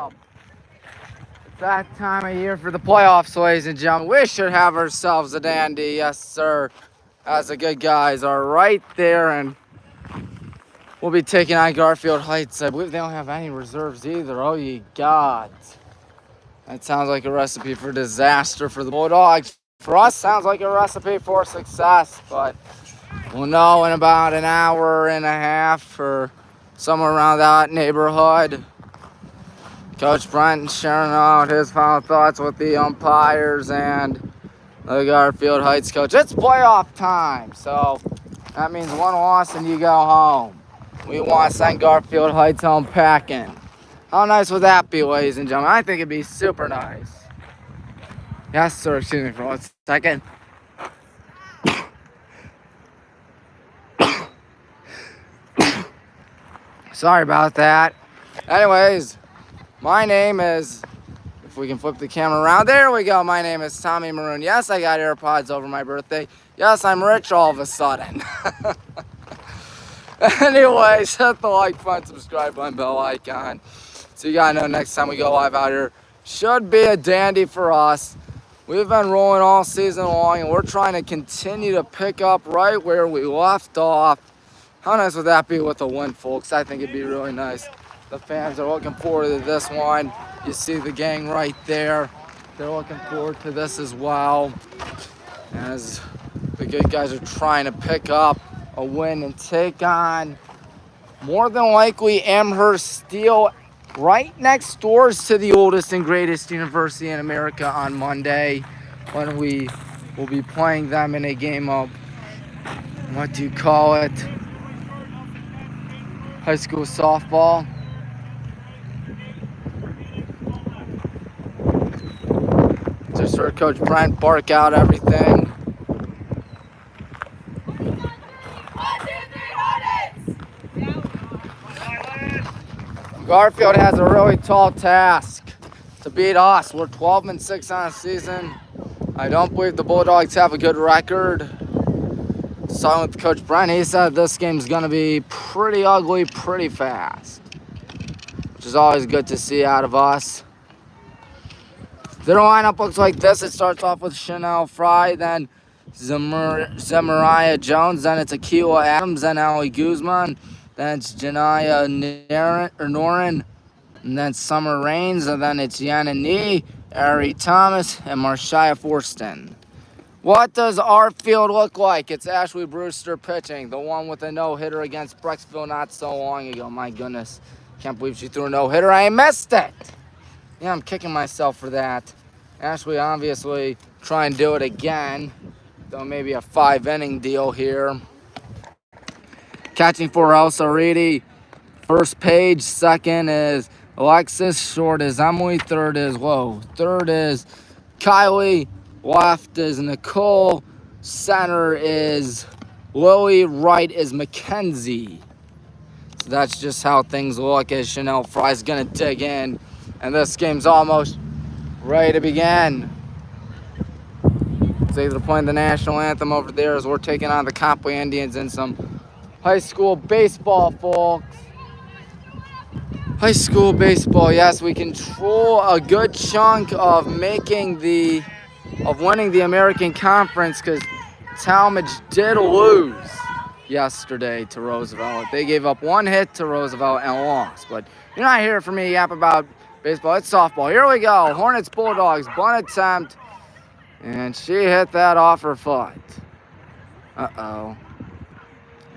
It's that time of year for the playoffs, ladies and gentlemen. We should have ourselves a dandy, yes, sir. As the good guys are right there, and we'll be taking on Garfield Heights. I believe they don't have any reserves either. Oh, ye gods. That sounds like a recipe for disaster for the Bulldogs. For us, sounds like a recipe for success, but we'll know in about an hour and a half or somewhere around that neighborhood. Coach Brent sharing out his final thoughts with the umpires and the Garfield Heights coach. It's playoff time, so that means one loss and you go home. We want to send Garfield Heights home packing. How nice would that be, ladies and gentlemen? I think it'd be super nice. Yes, sir. Excuse me for 1 second. Sorry about that. Anyways, my name is, if we can flip the camera around, there we go. My name is Tommy Maroon. Yes, I got AirPods over my birthday. Yes, I'm rich all of a sudden. Anyways, hit the like button, subscribe button, bell icon. So you gotta know next time we go live out here. Should be a dandy for us. We've been rolling all season long, and we're trying to continue to pick up right where we left off. How nice would that be with a win, folks? I think it'd be really nice. The fans are looking forward to this one. You see the gang right there. They're looking forward to this as well. As the good guys are trying to pick up a win and take on, more than likely, Amherst Steel, right next doors to the oldest and greatest university in America on Monday, when we will be playing them in a game of, what do you call it, high school softball. Just heard Coach Brent bark out everything. Garfield has a really tall task to beat us. We're 12-6 on the season. I don't believe the Bulldogs have a good record. Talking with Coach Brent, he said this game's going to be pretty ugly pretty fast, which is always good to see out of us. Their lineup looks like this. It starts off with Chanel Fry, then Zemariah Jones, then it's Akiwa Adams, then Ali Guzman, then it's Janaya Noren, and then Summer Rains, and then it's Yana Nee, Ari Thomas, and Marshia Forston. What does our field look like? It's Ashley Brewster pitching, the one with a no-hitter against Brecksville not so long ago. My goodness, can't believe she threw a no-hitter. I missed it. Yeah, I'm kicking myself for that. Ashley obviously try and do it again, though maybe a 5-inning deal here. Catching for Elsa Reedy. First Page, second is Alexis, short is Emily, third is Kylie, left is Nicole, center is Lily, right is Mackenzie. So that's just how things look as Chanel Fry's gonna dig in. And this game's almost ready to begin. So they're playing the national anthem over there as we're taking on the Copley Indians in some high school baseball, folks. High school baseball, yes, we control a good chunk of winning the American Conference, because Talmadge did lose yesterday to Roosevelt. They gave up one hit to Roosevelt and lost. But you're not hearing from me yap about baseball. It's softball. Here we go. Hornets Bulldogs, bunt attempt. And she hit that off her foot. Uh-oh.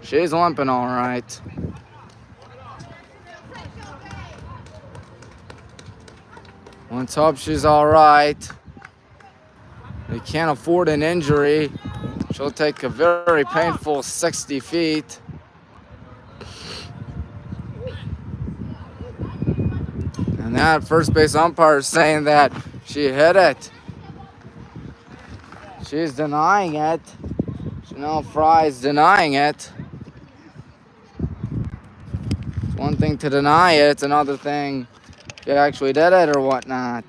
She's limping all right. Let's hope she's all right. They can't afford an injury. She'll take a very painful 60 feet. And that first base umpire is saying that she hit it. She's denying it. Chanel Fry's denying it. It's one thing to deny it. It's another thing if you actually did it or whatnot.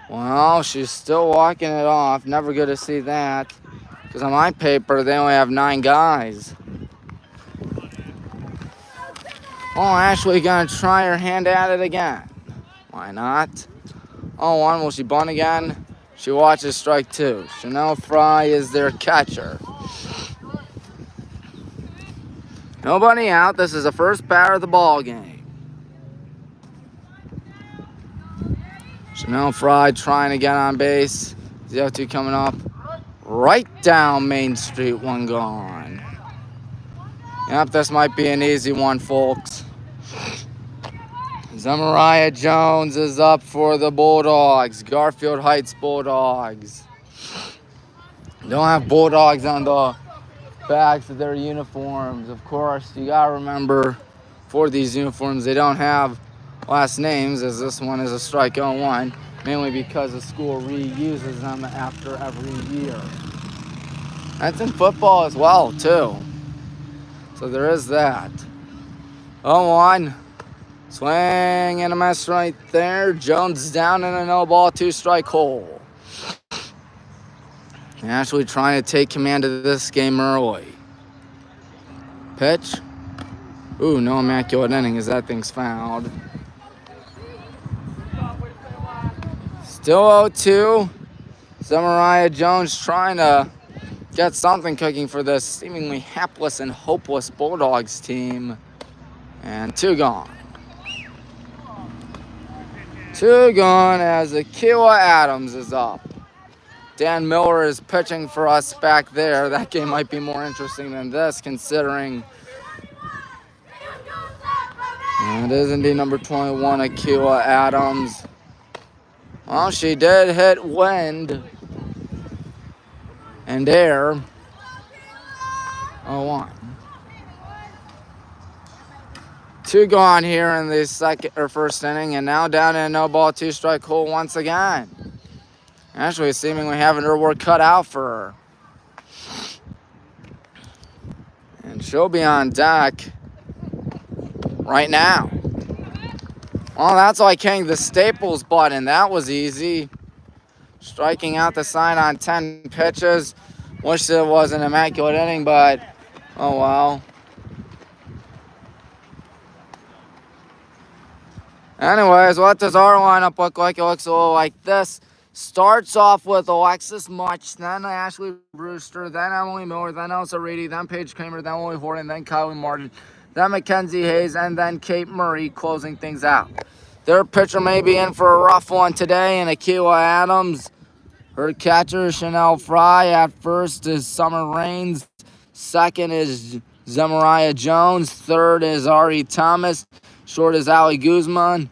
Well, she's still walking it off. Never good to see that. Because on my paper, they only have 9 guys. Oh, Ashley gonna try her hand at it again. Why not? Oh, 1, will she bunt again? She watches strike 2. Chanel Fry is their catcher. Nobody out. This is the first batter of the ball game. Chanel Fry trying to get on base. 0-2 coming up. Right down Main Street, 1 gone. Yep, this might be an easy one, folks. Zemariah Jones is up for the Bulldogs. Garfield Heights Bulldogs. Don't have Bulldogs on the backs of their uniforms. Of course, you gotta remember, for these uniforms, they don't have last names, as this one is a strike 0-1, mainly because the school reuses them after every year. That's in football as well, too. So there is that. 0-1. Swing and a miss right there. Jones down in a no-ball, 2-strike hole. Actually trying to take command of this game early. Pitch. Ooh, no immaculate inning as that thing's fouled. Still 0-2. Zemariah Jones trying to get something cooking for this seemingly hapless and hopeless Bulldogs team. And 2 gone. 2 gone as Akiwa Adams is up. Dan Miller is pitching for us back there. That game might be more interesting than this, considering it is indeed number 21, Akiwa Adams. Well, she did hit wind and air. 0-1. 2 gone here in the first inning, and now down in a no-ball, 2-strike hole once again. Actually, seemingly having her work cut out for her. And she'll be on deck right now. Well, that's like hitting the Staples button. That was easy. Striking out the sign on 10 pitches. Wish it was an immaculate inning, but oh well. Anyways, what does our lineup look like? It looks a little like this. Starts off with Alexis Much, then Ashley Brewster, then Emily Miller, then Elsa Reedy, then Paige Kramer, then Lily Horton, then Kylie Martin, then Mackenzie Hayes, and then Kate Murray closing things out. Their pitcher may be in for a rough one today, and Akiwa Adams. Her catcher, Chanel Fry. At first is Summer Rains. Second is Zemariah Jones. Third is Ari Thomas. Short is Ali Guzman.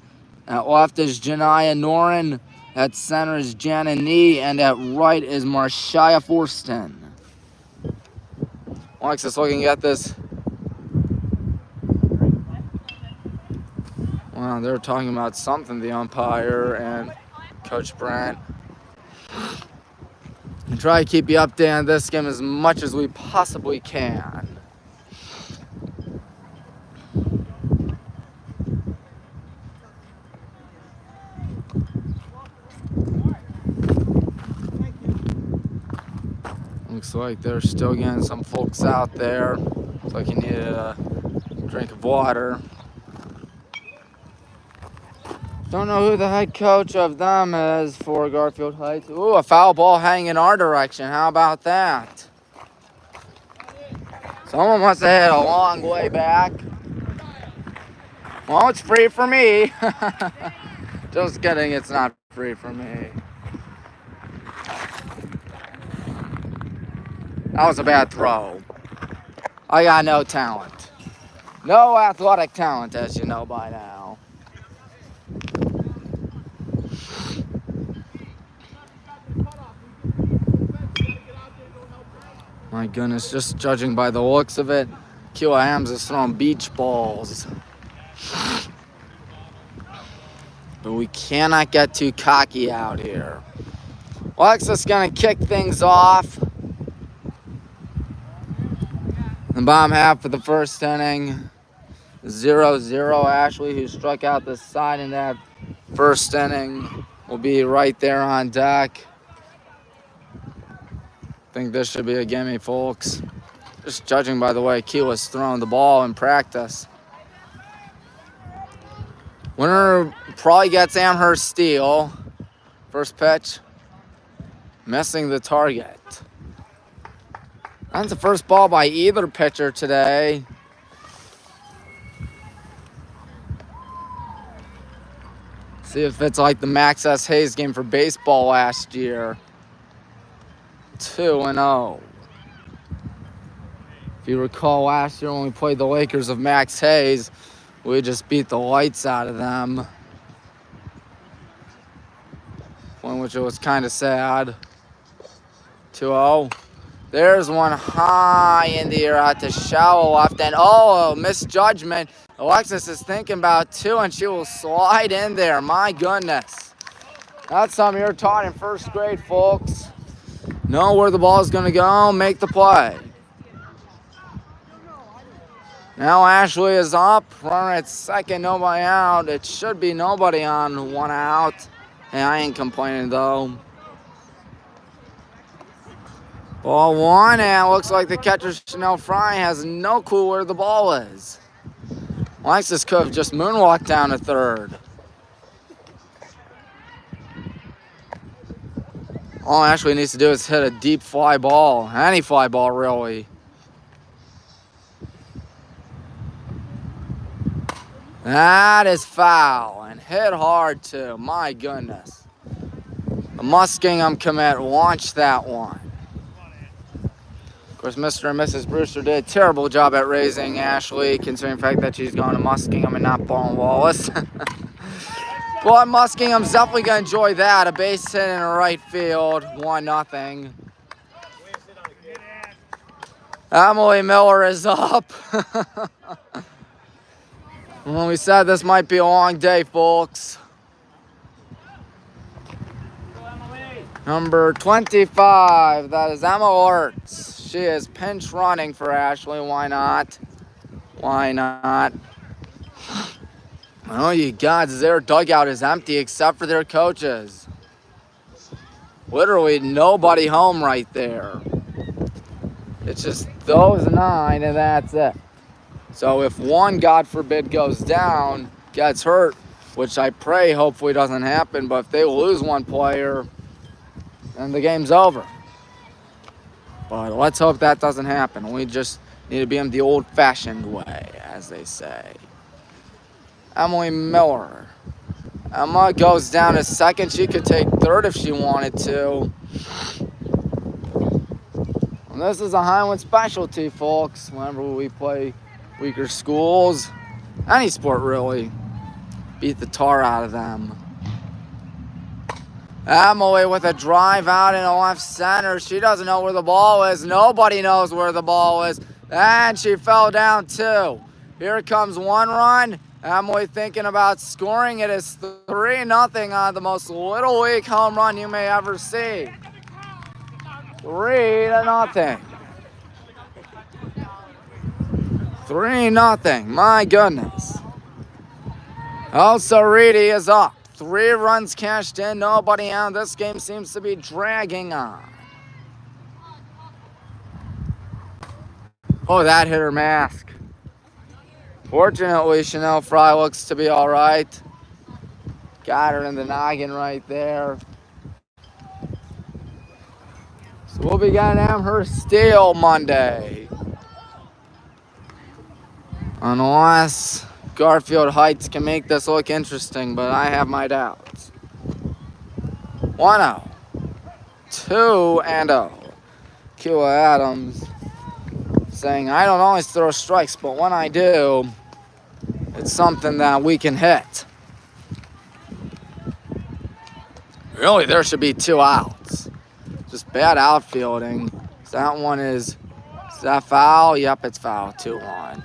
At left is Janiyah Noren. At center is Jana Nee. And at right is Marshia Forston. Alexis looking at this. Wow, they're talking about something, the umpire and Coach Brent. And try to keep you updated on this game as much as we possibly can. Looks like they're still getting some folks out there. Looks like you need a drink of water. Don't know who the head coach of them is for Garfield Heights. Ooh, a foul ball hanging in our direction. How about that? Someone must have hit a long way back. Well, it's free for me. Just kidding, it's not free for me. That was a bad throw. I got no talent. No athletic talent, as you know by now. My goodness, just judging by the looks of it, Akiwa Adams is throwing beach balls. But we cannot get too cocky out here. Alexis gonna kick things off. The bottom half of the first inning, 0-0. Ashley, who struck out the side in that first inning, will be right there on deck. I think this should be a gimme, folks. Just judging by the way Keela's throwing the ball in practice. Winner probably gets Amherst steal. First pitch, missing the target. That's the first ball by either pitcher today. See if it's like the Max S. Hayes game for baseball last year. 2-0. If you recall last year when we played the Lakers of Max Hayes, we just beat the lights out of them. One which it was kind of sad. 2-0. There's one high in the air at the shallow left end. Oh, misjudgment. Alexis is thinking about 2, and she will slide in there. My goodness. That's something you're taught in first grade, folks. Know where the ball is going to go, make the play. Now Ashley is up, runner at second, nobody out. It should be nobody on, 1 out. Hey, I ain't complaining though. Ball 1, and it looks like the catcher Chanel Fry has no clue where the ball is. Alexis could have just moonwalked down to third. All Ashley needs to do is hit a deep fly ball. Any fly ball, really. That is foul and hit hard too. My goodness. The Muskingum commit launched that one. Of course, Mr. and Mrs. Brewster did a terrible job at raising Ashley, considering the fact that she's going to Muskingum and not Baldwin Wallace. But Muskingum's definitely going to enjoy that. A base hit in the right field, 1-0. Emily Miller is up. Well, we said this might be a long day, folks. Number 25, that is Emma Lurtz. She is pinch running for Ashley. Why not? Why not? Oh, you gods, their dugout is empty except for their coaches. Literally nobody home right there. It's just those 9 and that's it. So if one, God forbid, goes down, gets hurt, which I pray hopefully doesn't happen, but if they lose one player, then the game's over. But let's hope that doesn't happen. We just need to be in the old-fashioned way, as they say. Emily Miller. Emma goes down to second. She could take third if she wanted to. And this is a Highland specialty, folks. Whenever we play weaker schools, any sport really, beat the tar out of them. Emily with a drive out in the left center. She doesn't know where the ball is. Nobody knows where the ball is. And she fell down 2. Here comes 1 run. Emily thinking about scoring. It is 3-0 on the most Little League home run you may ever see. 3-0. 3-0. My goodness. Also, Reedy is up. 3 runs cashed in. Nobody out. This game seems to be dragging on. Oh, that hit her mask. Fortunately, Chanel Fry looks to be all right. Got her in the noggin right there. So we'll be getting Amherst steal Monday. Unless Garfield Heights can make this look interesting, but I have my doubts. 1-0. 2-0. Keela Adams saying, I don't always throw strikes, but when I do, it's something that we can hit. Really, there should be 2 outs. Just bad outfielding. That one is that foul? Yep, it's foul. 2-1.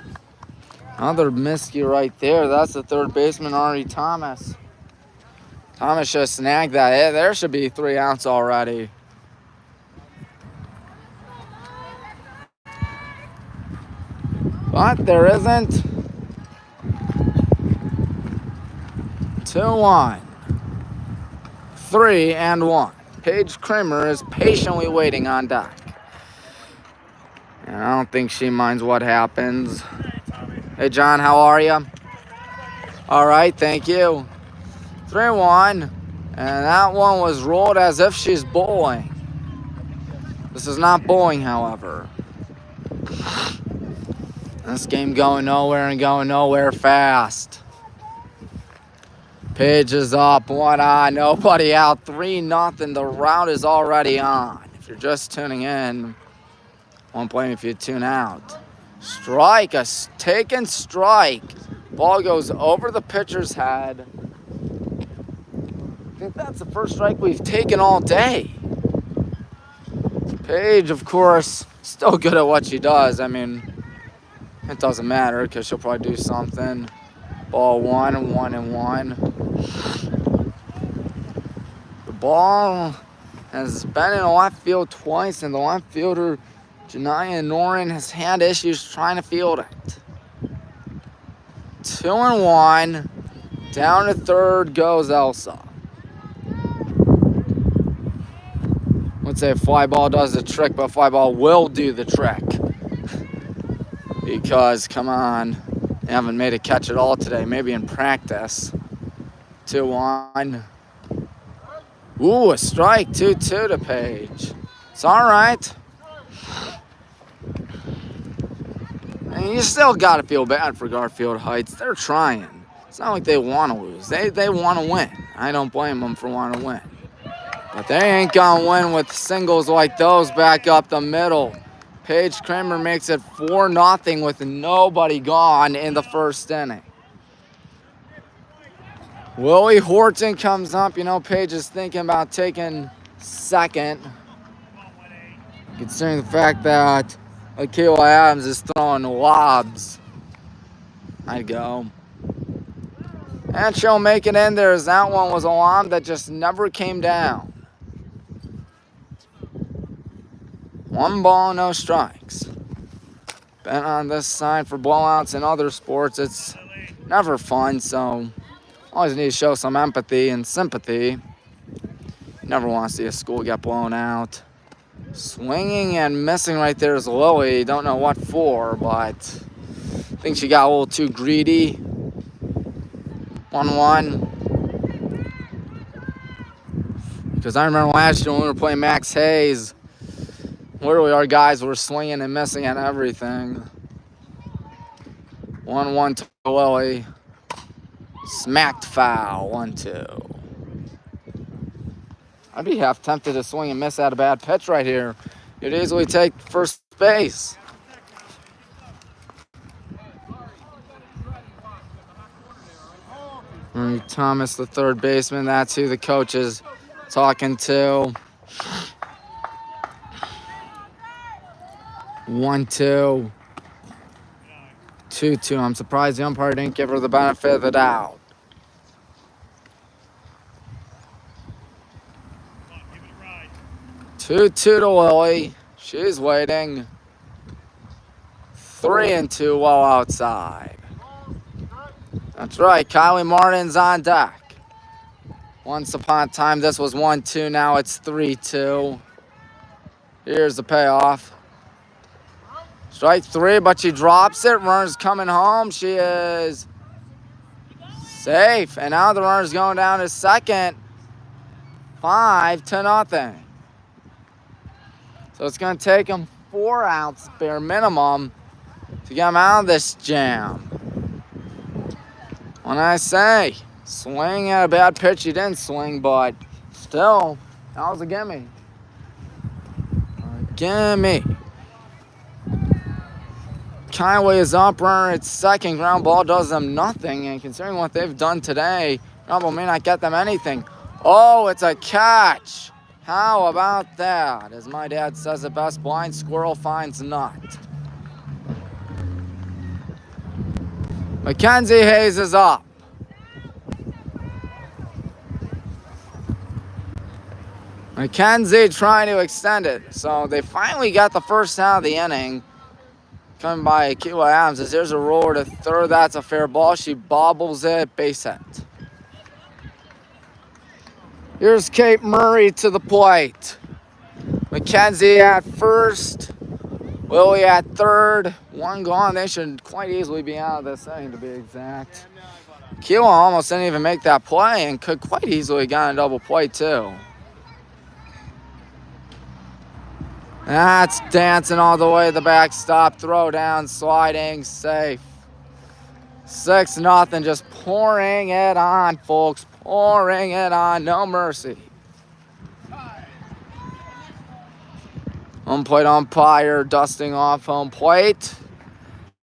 Another miscue right there. That's the third baseman, Ari Thomas. Thomas should have snagged that. Hey, there should be 3 outs already. But there isn't. 2-1. 3-1. Paige Kramer is patiently waiting on deck. And I don't think she minds what happens. Hey, John, how are you? All right, thank you. 3-1. And that one was rolled as if she's bowling. This is not bowling, however. This game going nowhere and going nowhere fast. Page is up, 1 on, nobody out, 3-0. The round is already on. If you're just tuning in, won't blame if you tune out. Strike, a taken strike. Ball goes over the pitcher's head. I think that's the first strike we've taken all day. Paige, of course, still good at what she does. I mean, it doesn't matter because she'll probably do something. Ball 1-1. The ball has been in the left field twice, and the left fielder, Janaya Norin, has had issues trying to field it. 2-1. Down to third goes Elsa. Let's say a fly ball does the trick, but a fly ball will do the trick. Because, come on, they haven't made a catch at all today. Maybe in practice. 2-1. Ooh, a strike. 2-2 to Page. It's all right. And you still got to feel bad for Garfield Heights. They're trying. It's not like they want to lose. They want to win. I don't blame them for wanting to win. But they ain't going to win with singles like those back up the middle. Paige Kramer makes it 4-0 with nobody gone in the first inning. Willie Horton comes up. You know, Paige is thinking about taking second. Considering the fact that Akila Adams is throwing lobs. I'd go. And she'll make it in there as that one was a lob that just never came down. 1 ball, no strikes. Been on this side for blowouts in other sports. It's never fun, so always need to show some empathy and sympathy. Never want to see a school get blown out. Swinging and missing right there is Lily. Don't know what for, but I think she got a little too greedy. 1-1. Because I remember last year when we were playing Max Hayes, literally our guys were swinging and missing at everything. 1-1 to Lily. Smacked foul. 1-2. I'd be half tempted to swing and miss at a bad pitch right here. You'd easily take first base. Thomas, the third baseman, that's who the coach is talking to. 1-2. 2-2. I'm surprised the umpire didn't give her the benefit of the doubt. Two to Lily. She's waiting. 3-2 while outside. That's right. Kylie Martin's on deck. Once upon a time, this was 1-2. Now it's 3-2. Here's the payoff. Strike 3, but she drops it. Runner's coming home. She is safe. And now the runner's going down to second. 5-0. So it's going to take them 4 outs, bare minimum, to get them out of this jam. When I say swing at a bad pitch, he didn't swing, but still, that was a gimme. Gimme. Kyleway is up, runner at second. Ground ball does them nothing, and considering what they've done today, ground ball may not get them anything. Oh, it's a catch. How about that? As my dad says it best, blind squirrel finds nut. Mackenzie Hayes is up. Mackenzie trying to extend it. So they finally got the first out of the inning. Coming by Akila Adams. As there's a roller to third. That's a fair ball. She bobbles it. Base hit. Here's Kate Murray to the plate. Mackenzie at first. Willie at third. One gone. They should quite easily be out of this inning, to be exact. Keelan almost didn't even make that play and could quite easily got a double play, too. That's dancing all the way to the backstop. Throw down, sliding, safe. 6-0, just pouring it on, folks. Pouring it on, no mercy. Home plate umpire dusting off home plate.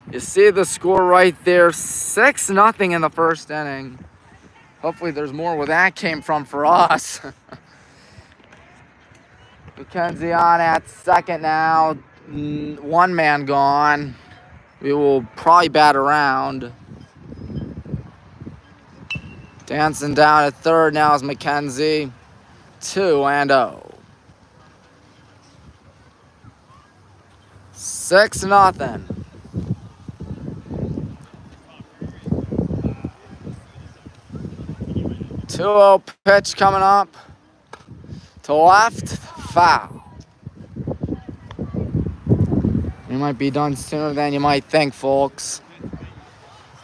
You see the score right there, 6-0 in the first inning. Hopefully there's more where that came from for us. McKenzie on at second now. One man gone. We will probably bat around. Dancing down at third now is McKenzie. 2-0. 6-0. 2-0 pitch coming up. To left, foul. You might be done sooner than you might think, folks.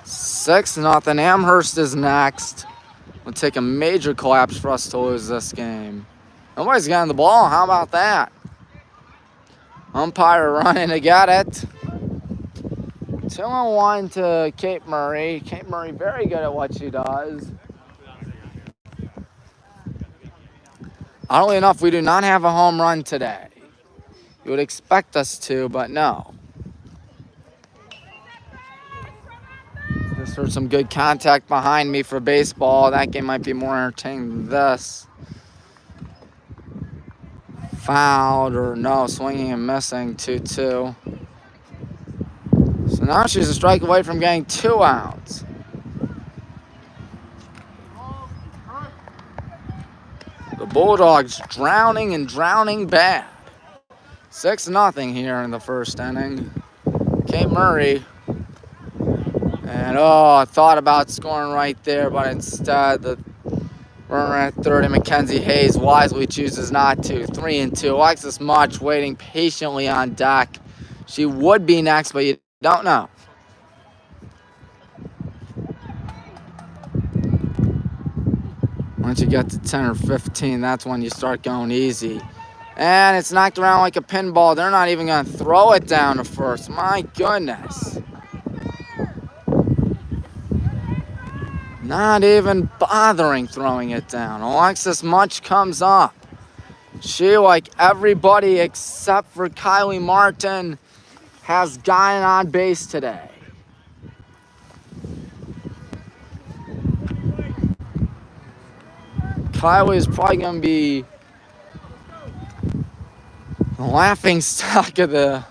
6-0. Amherst is next. It'll take a major collapse for us to lose this game. Nobody's getting the ball. How about that? Umpire running to get it. 2-1 to Kate Murray. Kate Murray very good at what she does. Oddly enough, we do not have a home run today. You would expect us to, but no. Just heard some good contact behind me for baseball. That game might be more entertaining than this. Fouled or no, swinging and missing, 2-2. So now she's a strike away from getting 2 outs. The Bulldogs drowning and drowning bad. 6-0 here in the first inning. Kate Murray. And I thought about scoring right there, but instead the runner at third and Mackenzie Hayes wisely chooses not to. 3-2. Alexis Much waiting patiently on deck. She would be next, but you don't know. Once you get to 10 or 15, that's when you start going easy. And it's knocked around like a pinball. They're not even going to throw it down to first. My goodness. Not even bothering throwing it down. Alexis Much comes up. She, like everybody except for Kylie Martin, has gotten on base today. Kylie is probably going to be the laughing stock of the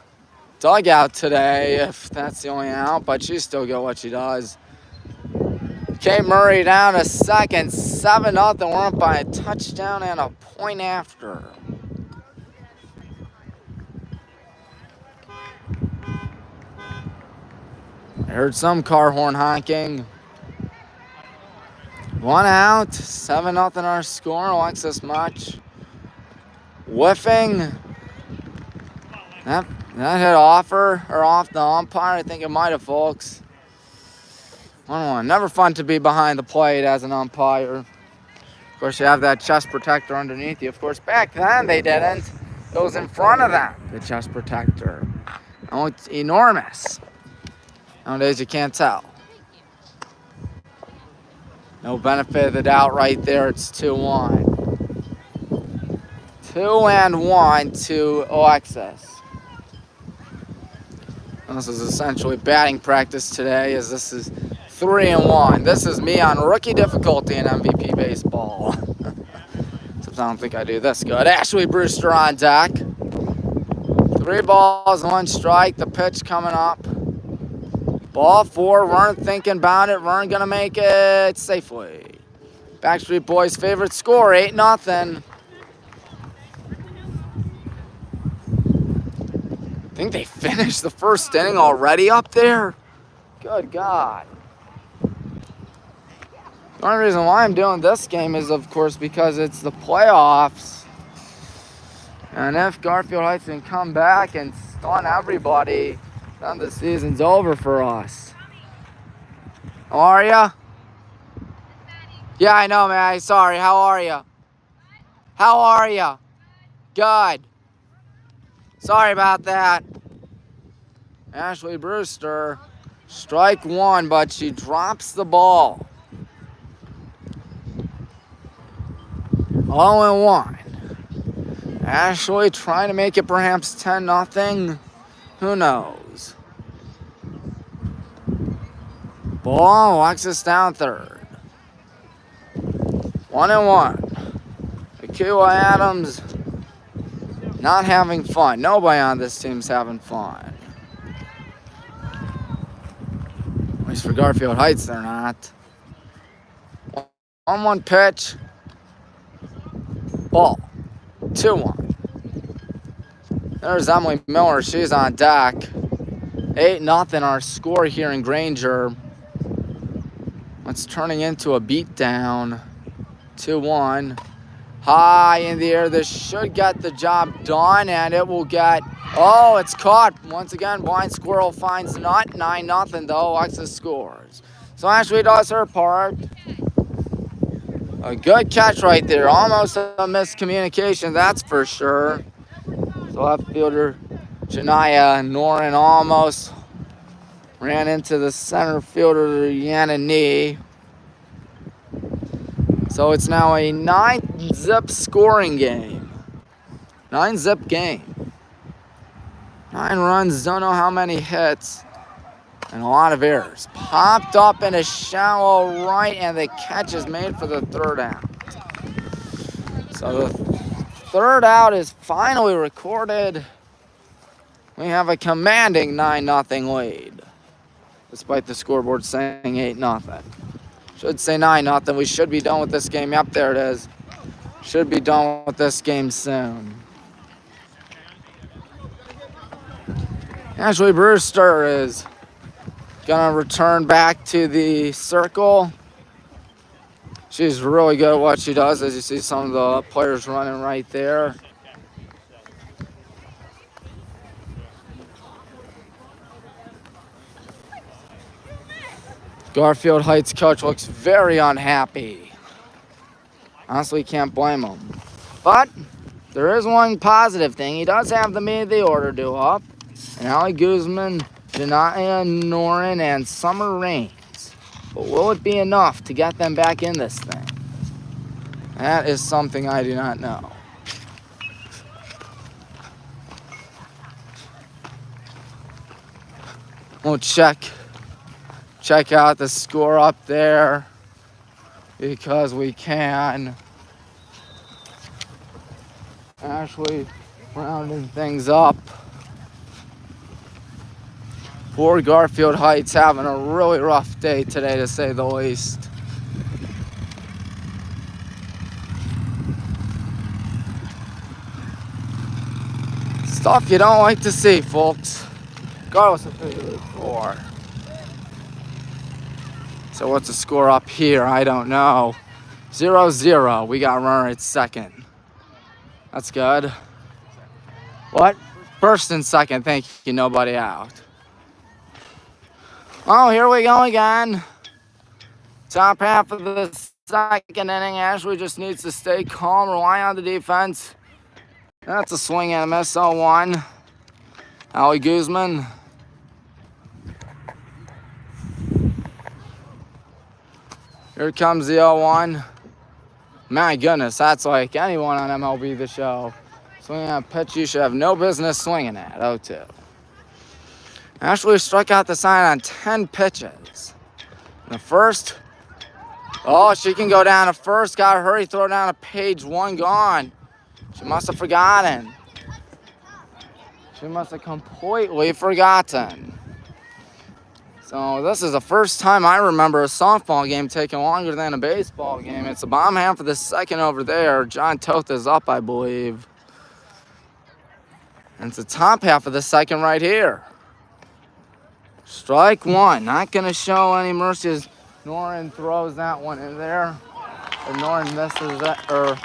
dugout today, if that's the only out, but she's still got what she does. Kate Murray down to second, 7-0. We're up by a touchdown and a point after. I heard some car horn honking. 1 out, 7-0 our score. Alexis Much whiffing. That hit off the umpire. I think it might have, folks. 1-1. Never fun to be behind the plate as an umpire. Of course, you have that chest protector underneath you. Of course, back then they didn't. It was in front of them, the chest protector. Oh, it's enormous. Nowadays, you can't tell. No benefit of the doubt right there. It's 2-1. 2-1 to Alexis. This is essentially batting practice today, as this is 3-1. This is me on rookie difficulty in MVP baseball. Except I don't think I do this good. Ashley Brewster on deck. 3 balls, 1 strike. The pitch coming up. Ball 4. Vern thinking about it. Vern gonna make it safely. Backstreet Boys' favorite score, 8-0. I think they finished the first inning already up there. Good God. The only reason why I'm doing this game is, of course, because it's the playoffs. And if Garfield Heights can come back and stun everybody, then the season's over for us. How are ya? Yeah, I know, man. Sorry. How are ya? How are ya? Good. Sorry about that. Ashley Brewster, strike one, but she drops the ball. 0-1. Ashley trying to make it perhaps 10-0. Who knows? Ball, Alexis down third. 1-1. Akua Adams not having fun. Nobody on this team's having fun. At least for Garfield Heights, they're not. 1-1 pitch. Ball. 2-1. There's Emily Miller. She's on deck. 8-0 our score here in Granger. It's turning into a beatdown. 2-1. High in the air. This should get the job done, and it will get... Oh, it's caught. Once again, Blind Squirrel finds nut. 9-0 though. Alexis scores. So Ashley does her part. A good catch right there. Almost a miscommunication, that's for sure. So left fielder Janaya Noren almost ran into the center fielder Yana Nee. So it's now a 9-zip scoring game. 9-zip game. 9 runs, don't know how many hits, and a lot of errors. Popped up in a shallow right, and the catch is made for the third out. So the third out is finally recorded. We have a commanding 9-0 lead, despite the scoreboard saying 8-0. Should say 9-0. We should be done with this game. Yep, there it is. Should be done with this game soon. Ashley Brewster is gonna return back to the circle. She's really good at what she does, as you see some of the players running right there. Garfield Heights coach looks very unhappy. Honestly, can't blame him. But there is one positive thing. He does have the meat of the order due up. And Allie Guzman, Janaya Noren, and Summer Rains. But will it be enough to get them back in this thing? That is something I do not know. We'll check out the score up there because we can. Ashley rounding things up. Poor Garfield Heights having a really rough day today, to say the least. Stuff you don't like to see, folks. Regardless of who you root for. So what's the score up here? I don't know. 0-0. We got a runner at second. That's good. What? First and second. Thank you. Nobody out. Oh, here we go again. Top half of the second inning. Ashley just needs to stay calm, rely on the defense. That's a swing and a miss. 0-1. Allie Guzman. Here comes the 0-1. My goodness, that's like anyone on MLB The Show. Swinging at a pitch you should have no business swinging at. 0-2. Ashley struck out the sign on 10 pitches. In the first, oh, she can go down to first. Got to hurry, throw down a page. One gone. She must have forgotten. She must have completely forgotten. So this is the first time I remember a softball game taking longer than a baseball game. It's the bottom half of the second over there. John Toth is up, I believe. And it's the top half of the second right here. Strike one. Not going to show any mercy as Noren throws that one in there. Or Noren misses that. Or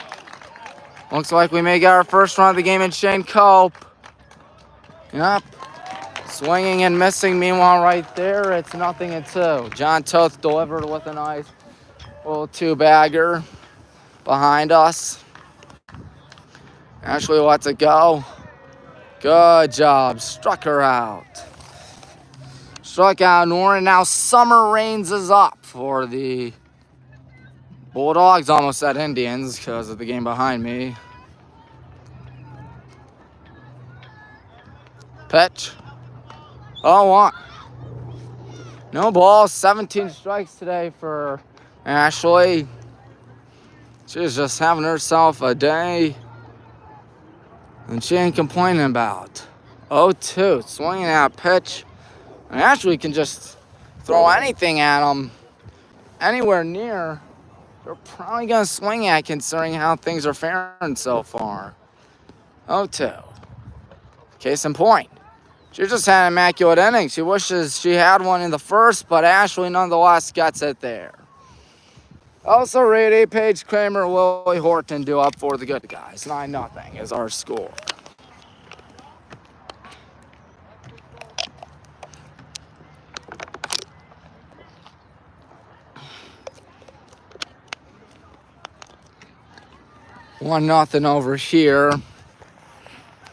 looks like we may get our first run of the game in Shane Cope. Yep. Swinging and missing. Meanwhile, right there, it's 0-2. John Toth delivered with a nice little two-bagger behind us. Ashley lets it go. Good job. Struck her out. Struck out Norton. Now Summer Rains is up for the Bulldogs. Almost said Indians because of the game behind me. Pitch. 0-1. No balls. 17 strikes today for Ashley. She's just having herself a day. And she ain't complaining about. 0-2. Swinging that pitch. And Ashley can just throw anything at them. Anywhere near. They're probably going to swing at considering how things are faring so far. 0-2. Case in point. She just had an immaculate inning. She wishes she had one in the first, but Ashley nonetheless gets it there. Also, Reedy, Paige Kramer, Willie Horton do up for the good guys. 9-0 is our score. One nothing over here.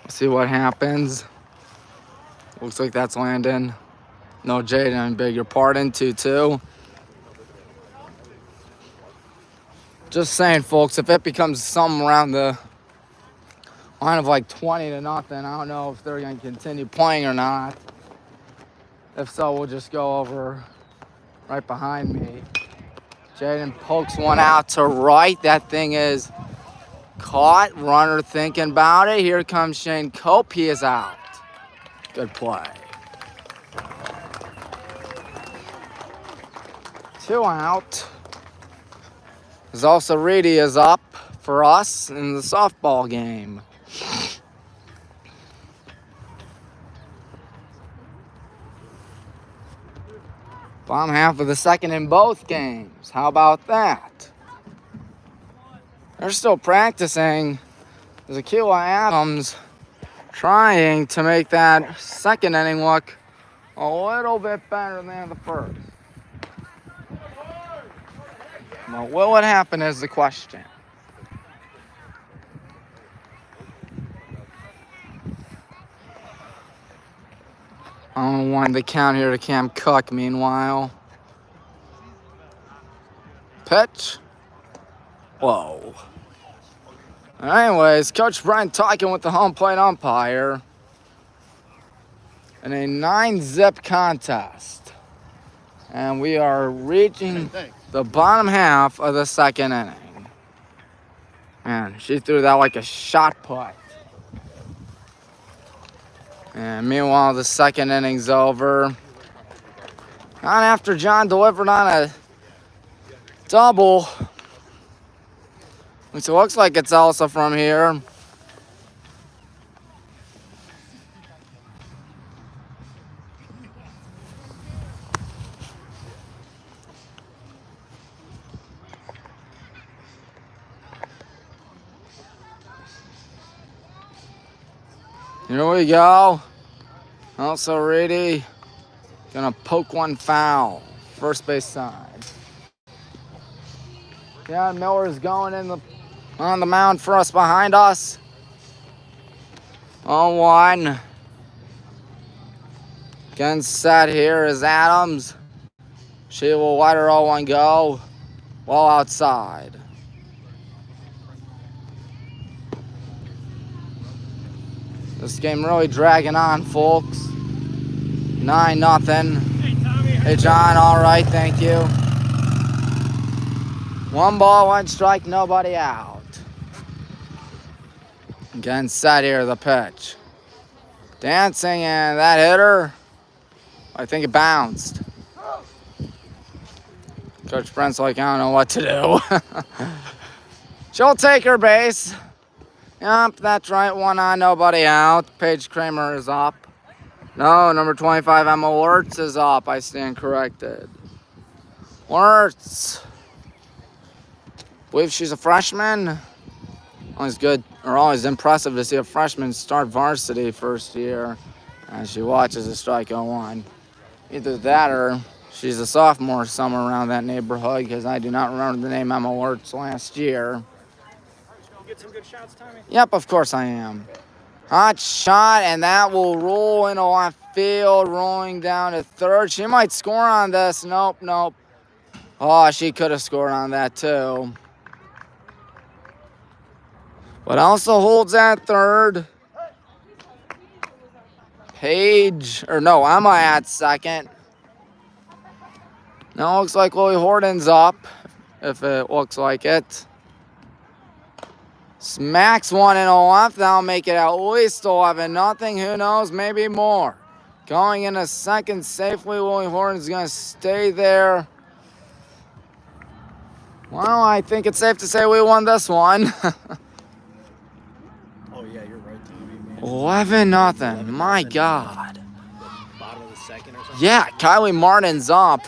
Let's see what happens. Looks like that's Landon. No, Jaden, I beg your pardon. 2-2. Just saying, folks, if it becomes something around the line of like 20-0, I don't know if they're going to continue playing or not. If so, we'll just go over right behind me. Jaden pokes one out to right. That thing is caught. Runner thinking about it. Here comes Shane Cope. He is out. Good play. 2 out. There's also Reedy is up for us in the softball game. Bottom half of the second in both games. How about that? They're still practicing. There's Akila Adams trying to make that second inning look a little bit better than the first. Well, will it happen is the question. I'm going to wind the count here to Cam Cook meanwhile. Pitch. Whoa. Anyways, Coach Brian talking with the home plate umpire in a 9-zip contest. And we are reaching the bottom half of the second inning. Man, she threw that like a shot put. And meanwhile, the second inning's over. Not after John delivered on a double. Which looks like it's also from here. Here we go. Also Reedy gonna poke one foul. First base side. John Miller's going on the mound for us behind us. 0-1. Again set here is Adams. She will let her 0-1 go. Well outside. This game really dragging on, folks. 9-0. Hey, John, all right, thank you. 1 ball, 1 strike, nobody out. Again, set here, the pitch. Dancing, and that hitter, I think it bounced. Coach Brent's like, I don't know what to do. She'll take her base. Yep, that's right. 1 on, nobody out. Paige Kramer is up. No, number 25, Emma Wirtz is up. I stand corrected. Wirtz. Believe she's a freshman. Always good, or always impressive to see a freshman start varsity first year. And she watches a strike go on. Either that or she's a sophomore somewhere around that neighborhood, because I do not remember the name Emma Wirtz last year. You get some good shots, Tommy? Yep, of course I am. Hot shot, and that will roll into left field, rolling down to third. She might score on this. Nope, nope. Oh, she could have scored on that too. But also holds at third. Emma at second. Now it looks like Lily Horton's up, if it looks like it. Smacks one in the left. That'll make it at least 11-0. Who knows? Maybe more. Going into second safely. Lily Horton's going to stay there. Well, I think it's safe to say we won this one. Oh, yeah, you're right, Tommy, man. 11-0. My God. Bottom of the second or something? Yeah, Kylie Martin's up.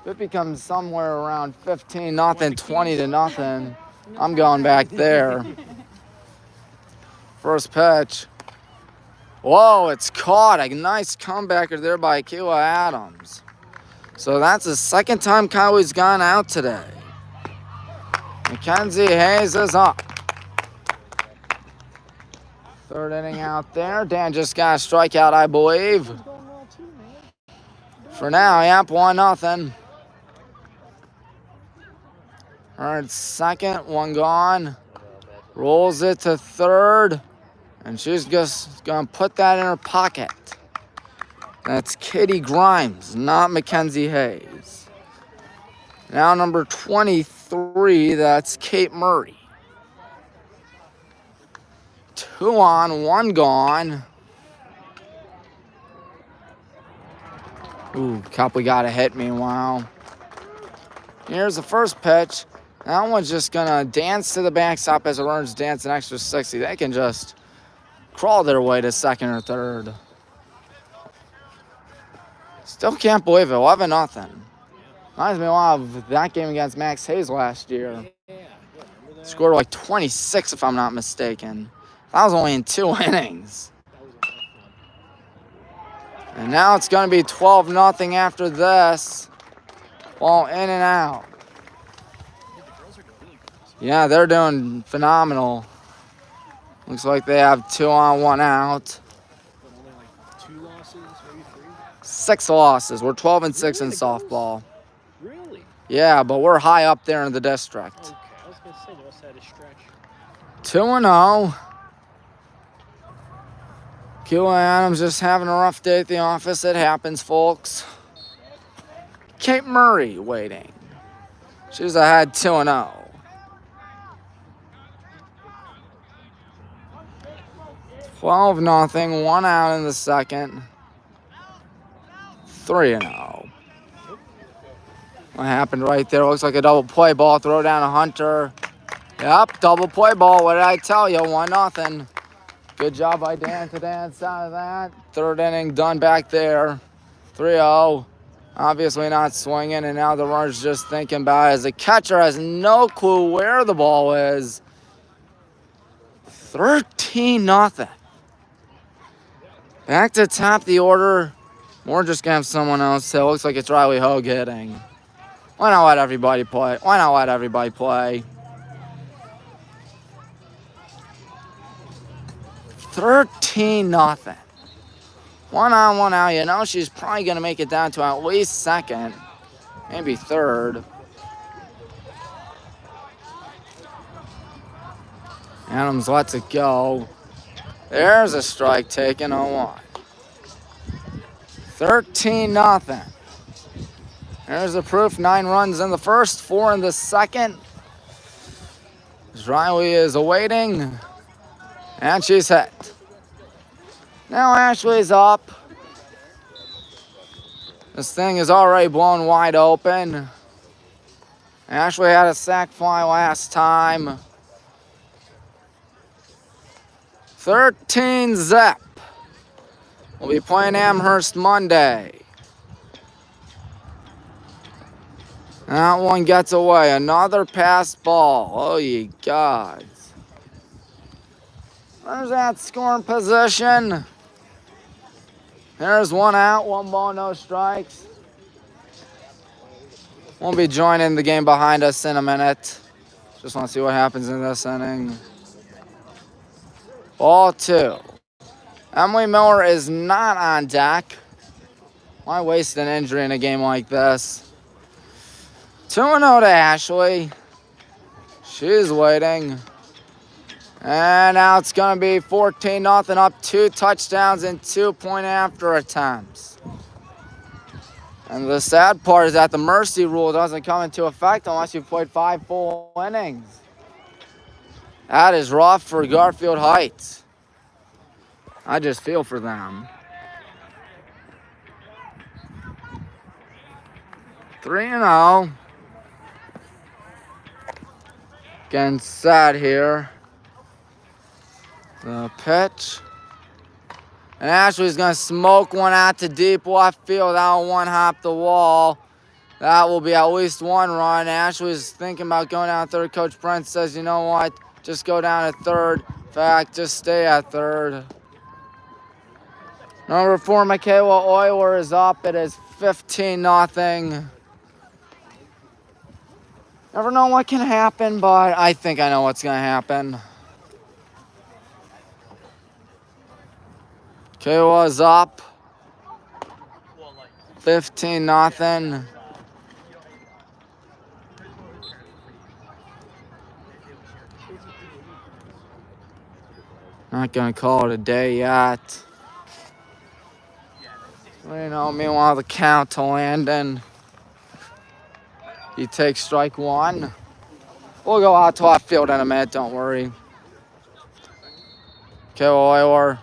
It becomes somewhere around 15-0, 20-0. I'm going back there. First pitch. Whoa, it's caught. A nice comebacker there by Keila Adams. So that's the second time Kylie's gone out today. Mackenzie Hayes is up. Third inning out there. Dan just got a strikeout, I believe. For now, yep, 1-0. Alright, second, one gone. Rolls it to third. And she's just going to put that in her pocket. That's Katie Grimes, not Mackenzie Hayes. Now number 23, that's Kate Murray. 2 on, 1 gone. Ooh, Copley got a hit meanwhile. Here's the first pitch. That one's just going to dance to the backstop as the runners dance an extra 60. They can just crawl their way to second or third. Still can't believe it. 11-0. Reminds me a lot of that game against Max Hayes last year. Scored like 26 if I'm not mistaken. That was only in 2 innings. And now it's going to be 12-0 after this. Ball in and out. Yeah, they're doing phenomenal. Looks like they have 2 on, 1 out. But only like 2 losses, maybe 3? 6 losses. We're 12-6 in softball. Really? Yeah, but we're high up there in the district. Okay, I was going to say, they must have had a stretch. 2-0. Keila Adams just having a rough day at the office. It happens, folks. Kate Murray waiting. She's ahead 2-0. 12-0, 1 out in the second. 3-0. What happened right there? Looks like a double play ball. Throw down to Hunter. Yep, double play ball. What did I tell you? 1-0. Good job by Dan to dance out of that. Third inning done back there. 3-0. Obviously not swinging, and now the runner's just thinking about it as the catcher has no clue where the ball is. 13-0. Back to top the order. We're just going to have someone else. It looks like it's Riley Hogue hitting. Why not let everybody play? 13-0. 1 on, 1 out. You know, she's probably going to make it down to at least second, maybe third. Adams lets it go. There's a strike taken on 1. 13-0. There's the proof. 9 runs in the first, 4 in the second. Riley is awaiting. And she's hit. Now Ashley's up. This thing is already blown wide open. Ashley had a sac fly last time. 13-0. We'll be playing Amherst Monday. That one gets away. Another pass ball. Oh, ye gods. There's that scoring position. There's one out, 1 ball, no strikes. Won't be joining the game behind us in a minute. Just want to see what happens in this inning. Ball 2. Emily Miller is not on deck. Why waste an injury in a game like this? 2-0 to Ashley. She's waiting. And now it's going to be 14-0 up, 2 touchdowns and 2-point after attempts. And the sad part is that the mercy rule doesn't come into effect unless you've played 5 full innings. That is rough for Garfield Heights. I just feel for them. 3-0. Getting set here. The pitch. And Ashley's going to smoke one out to deep left field. That'll one-hop the wall. That will be at least 1 run. Ashley's thinking about going down third. Coach Brent says, you know what? Just go down to third. In fact, just stay at third. Number 4, Michaela Euler is up. It is 15-0. Never know what can happen, but I think I know what's going to happen. Michaela's up. 15-0. Not going to call it a day yet. Meanwhile, the count to Landon. He takes strike 1. We'll go out to left field in a minute, don't worry. Euler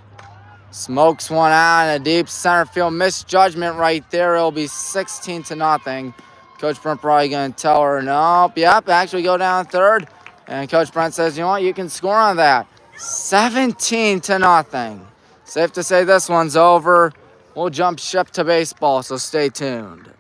smokes one out in a deep center field. Misjudgment right there. It'll be 16-0. Coach Brent probably going to tell her, nope, yep, actually go down third. And Coach Brent says, you know what, you can score on that. 17-0. Safe to say this one's over. We'll jump ship to baseball, so stay tuned.